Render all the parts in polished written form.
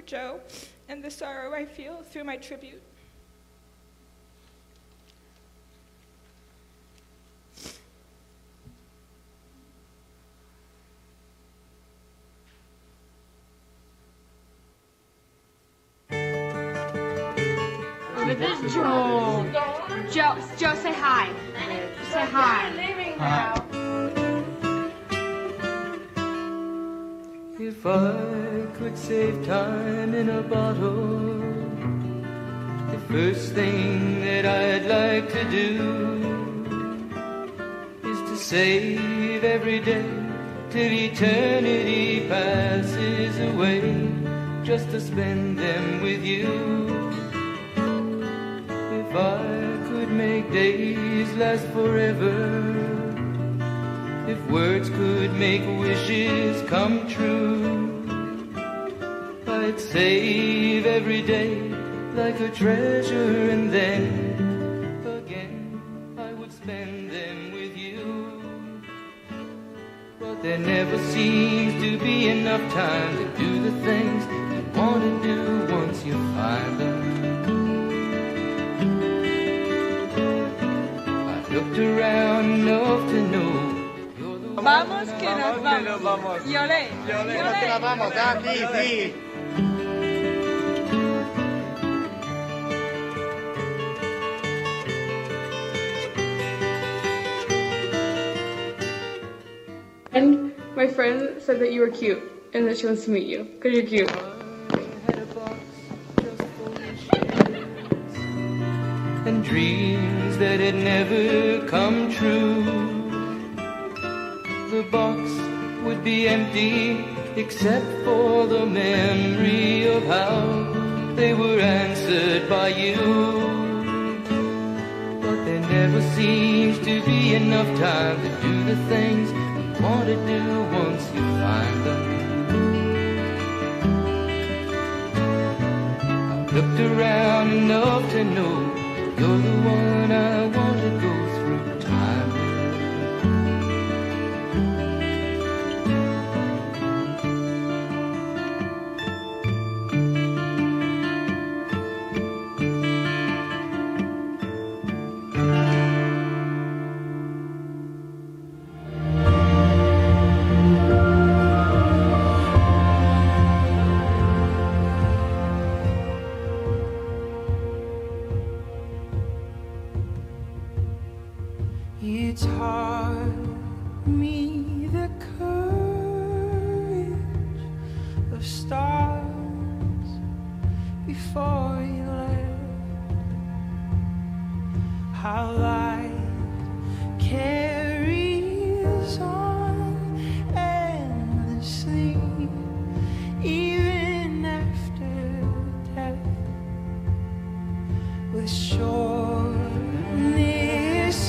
Joe and the sorrow I feel through my tribute. This is Joe. Joe, say hi. Say hi. Hi. If I could save time in a bottle, the first thing that I'd like to do is to save every day till eternity passes away, just to spend them with you. If I could make days last forever, if words could make wishes come true, I'd save every day like a treasure, and then again I would spend them with you. But there never seems to be enough time to do the things you want to do once you find them. I've looked around enough to know. Vamos que nos vamos. Yole. Que nos vamos, sí, sí. And my friend said that you were cute and that she wants to meet you because you're cute. And dreams that had never come true. The box would be empty except for the memory of how they were answered by you. But there never seems to be enough time to do the things you want to do once you find them. I've looked around enough to know you're the one I want to go through time with. You taught me the courage of stars before you left. How light carries on endlessly, even after death, with sureness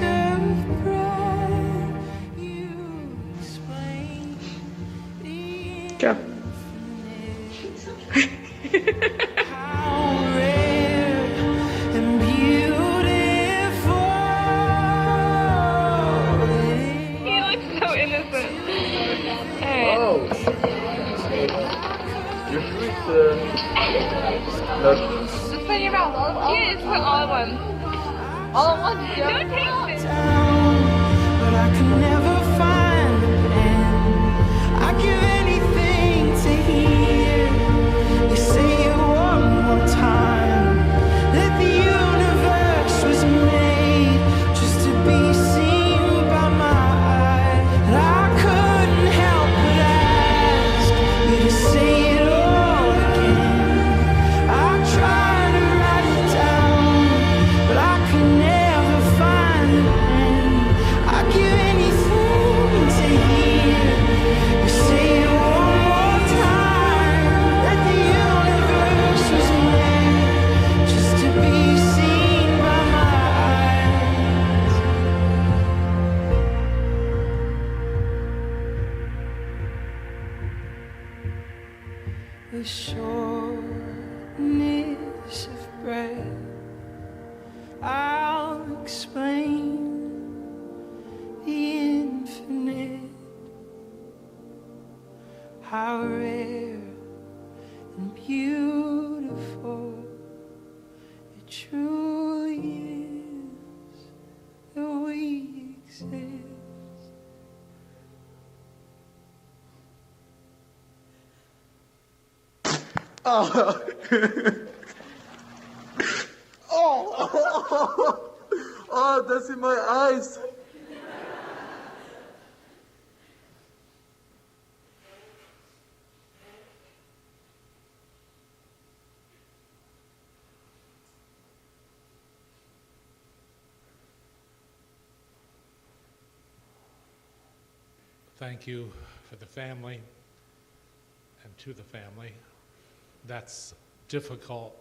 of breath. You explain Joe. how rare and beautiful it He looks so innocent. Oh. You're sweet. Just put in your mouth. Yeah, just put all in one. All in one, Joe. Don't taste it. down, but I can never find the pen. I'd give anything to hear you say it one more time, that the universe was made just to be seen by my eyes. And I couldn't help but ask you to say it all again. I tried to write it down, but I could never find the pen. I'd give anything to hear you say it one more time, that the universe was made just to be seen by my eyes. The shortness of breath, I'll explain the infinite, how rare and beautiful Oh. Oh, that's in my eyes. Thank you for the family and to the family. That's difficult,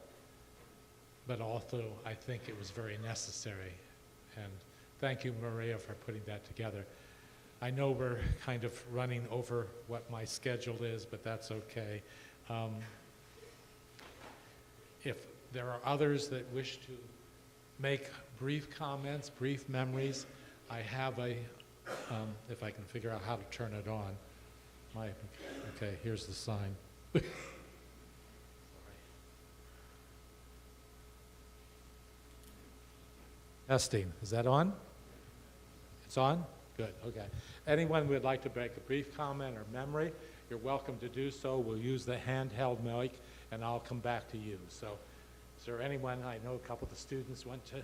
but also I think it was very necessary. And thank you, Maria, for putting that together. I know we're kind of running over what my schedule is, but that's okay. If there are others that wish to make brief comments, brief memories, I have a, if I can figure out how to turn it on. Okay, here's the sign. Testing, is that on? It's on? Good, okay. Anyone who would like to make a brief comment or memory, you're welcome to do so. We'll use the handheld mic, and I'll come back to you. So, is there anyone? I know a couple of the students went to. Yeah,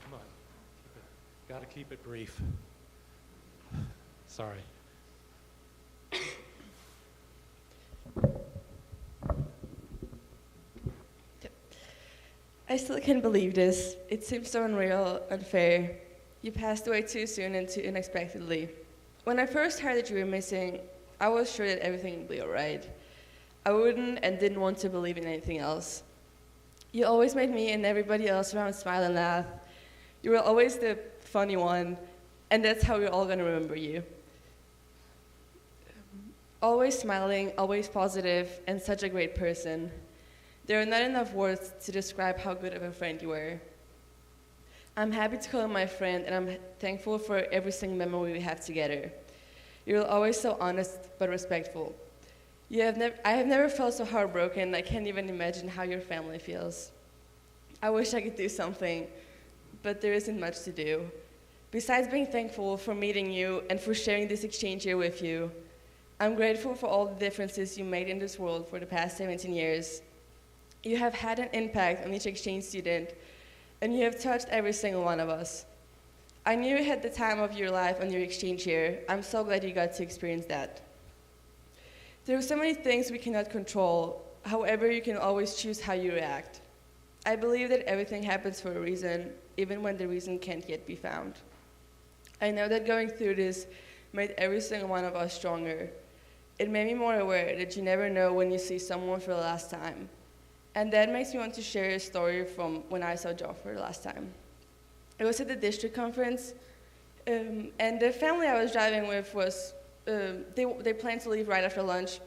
come on. Got to keep it brief. Sorry. I still can't believe this. It seems so unreal, unfair. You passed away too soon and too unexpectedly. When I first heard that you were missing, I was sure that everything would be all right. I wouldn't and didn't want to believe in anything else. You always made me and everybody else around smile and laugh. You were always the funny one, and that's how we're all going to remember you. Always smiling, always positive, and such a great person. There are not enough words to describe how good of a friend you were. I'm happy to call you my friend, and I'm thankful for every single memory we have together. You're always so honest but respectful. I have never felt so heartbroken. I can't even imagine how your family feels. I wish I could do something, but there isn't much to do. Besides being thankful for meeting you and for sharing this exchange here with you, I'm grateful for all the differences you made in this world for the past 17 years. You have had an impact on each exchange student, and you have touched every single one of us. I knew you had the time of your life on your exchange here. I'm so glad you got to experience that. There are so many things we cannot control. However, you can always choose how you react. I believe that everything happens for a reason, even when the reason can't yet be found. I know that going through this made every single one of us stronger. It made me more aware that you never know when you see someone for the last time. And that makes me want to share a story from when I saw Joe for the last time. It was at the district conference, and the family I was driving with was, they planned to leave right after lunch.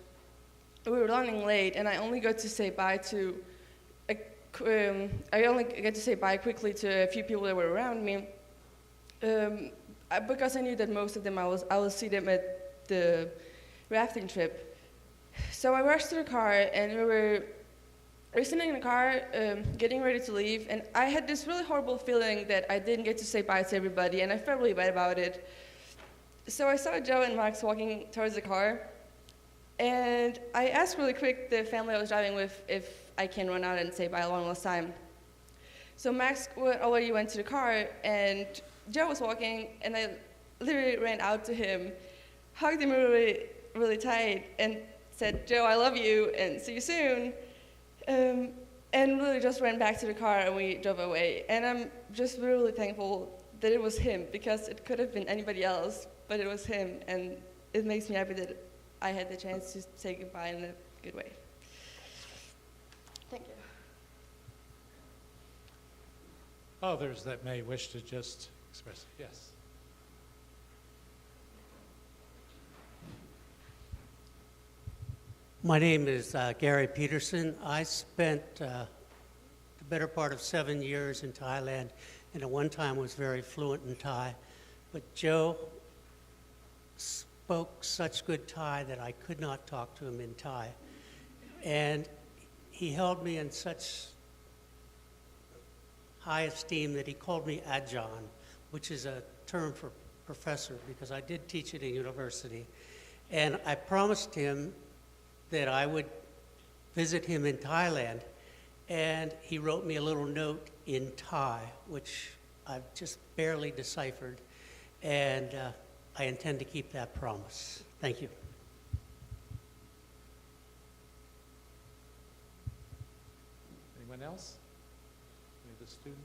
We were running late, and I only got to say bye quickly to a few people that were around me, because I knew that most of them I will see them at the rafting trip. So I rushed to the car, and we were sitting in the car, getting ready to leave, and I had this really horrible feeling that I didn't get to say bye to everybody, and I felt really bad about it. So I saw Joe and Max walking towards the car, and I asked really quick the family I was driving with if I can run out and say bye one last time. So Max already went to the car, and Joe was walking, and I literally ran out to him, hugged him really, really tight, and said, "Joe, I love you, and see you soon." And really just ran back to the car, and we drove away. And I'm just really thankful that it was him, because it could have been anybody else, but it was him, and it makes me happy that I had the chance to say goodbye in a good way. Thank you. Others that may wish to just express, yes. My name is Gary Peterson. I spent the better part of 7 years in Thailand, and at one time was very fluent in Thai. But Joe spoke such good Thai that I could not talk to him in Thai. And he held me in such high esteem that he called me Ajahn, which is a term for professor, because I did teach at a university. And I promised him that I would visit him in Thailand, and he wrote me a little note in Thai, which I've just barely deciphered, and I intend to keep that promise. Thank you. Anyone else? Any other student?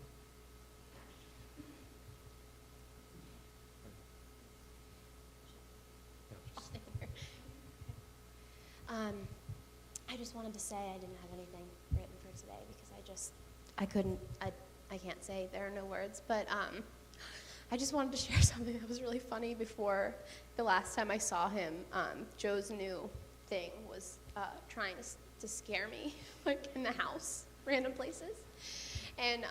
I just wanted to say I didn't have anything written for today because I can't say, there are no words, but I just wanted to share something that was really funny before the last time I saw him. Joe's new thing was trying to scare me, like in the house, random places. And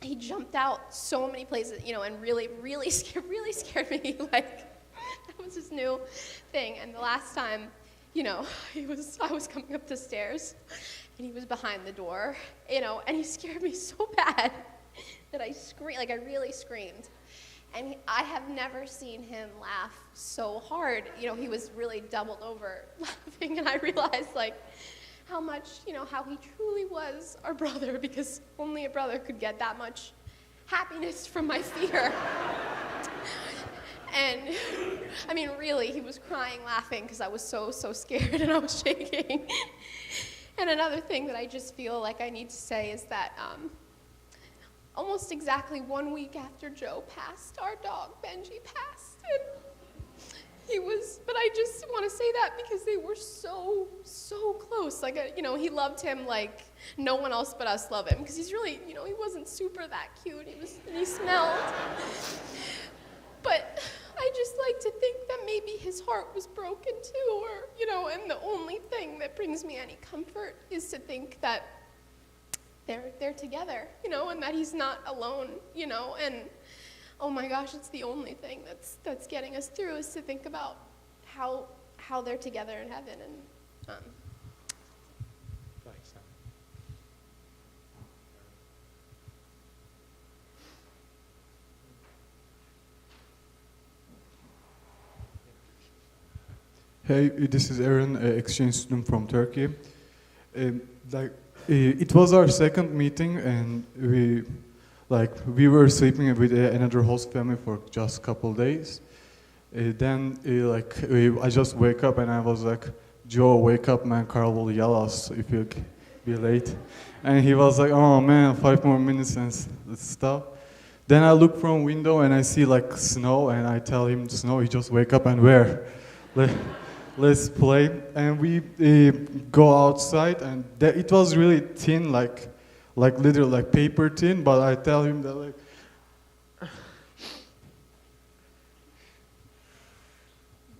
he jumped out so many places, and really scared me. Like, that was his new thing. And the last time, I was coming up the stairs, and he was behind the door, and he scared me so bad that I screamed, like I really screamed. And I have never seen him laugh so hard. He was really doubled over laughing, and I realized, like, how much, how he truly was our brother, because only a brother could get that much happiness from my fear. And, I mean, really, he was crying, laughing, because I was so scared and I was shaking. And another thing that I just feel like I need to say is that almost exactly 1 week after Joe passed, our dog, Benji, passed. And but I just want to say that because they were so close. Like, he loved him like no one else but us love him, because he's really, he wasn't super that cute. He smelled. But I just like to think that maybe his heart was broken too, or, and the only thing that brings me any comfort is to think that they're together, and that he's not alone, and oh my gosh, it's the only thing that's getting us through, is to think about how they're together in heaven. And Thanks, Sam. Hey, this is Aaron, exchange student from Turkey. It was our second meeting, and we were sleeping with another host family for just a couple days. I just wake up and I was like, Joe, wake up, man, Carl will yell us if you be late. And he was like, oh man, 5 more minutes and stuff. Then I look from window and I see like snow, and I tell him, snow, you just wake up and where? Let's play. And we go outside, and it was really thin, like literally like paper thin, but I tell him that like,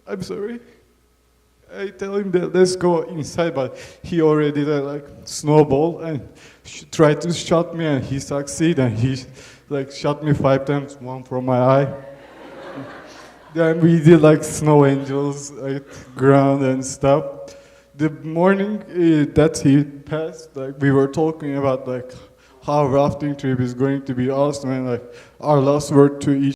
I'm sorry. I tell him that let's go inside, but he already did like snowball and tried to shot me, and he succeeded, and he like shot me 5 times, one from my eye. Then we did like snow angels, like ground and stuff. The morning that he passed, like we were talking about like how rafting trip is going to be awesome, and like our last word to each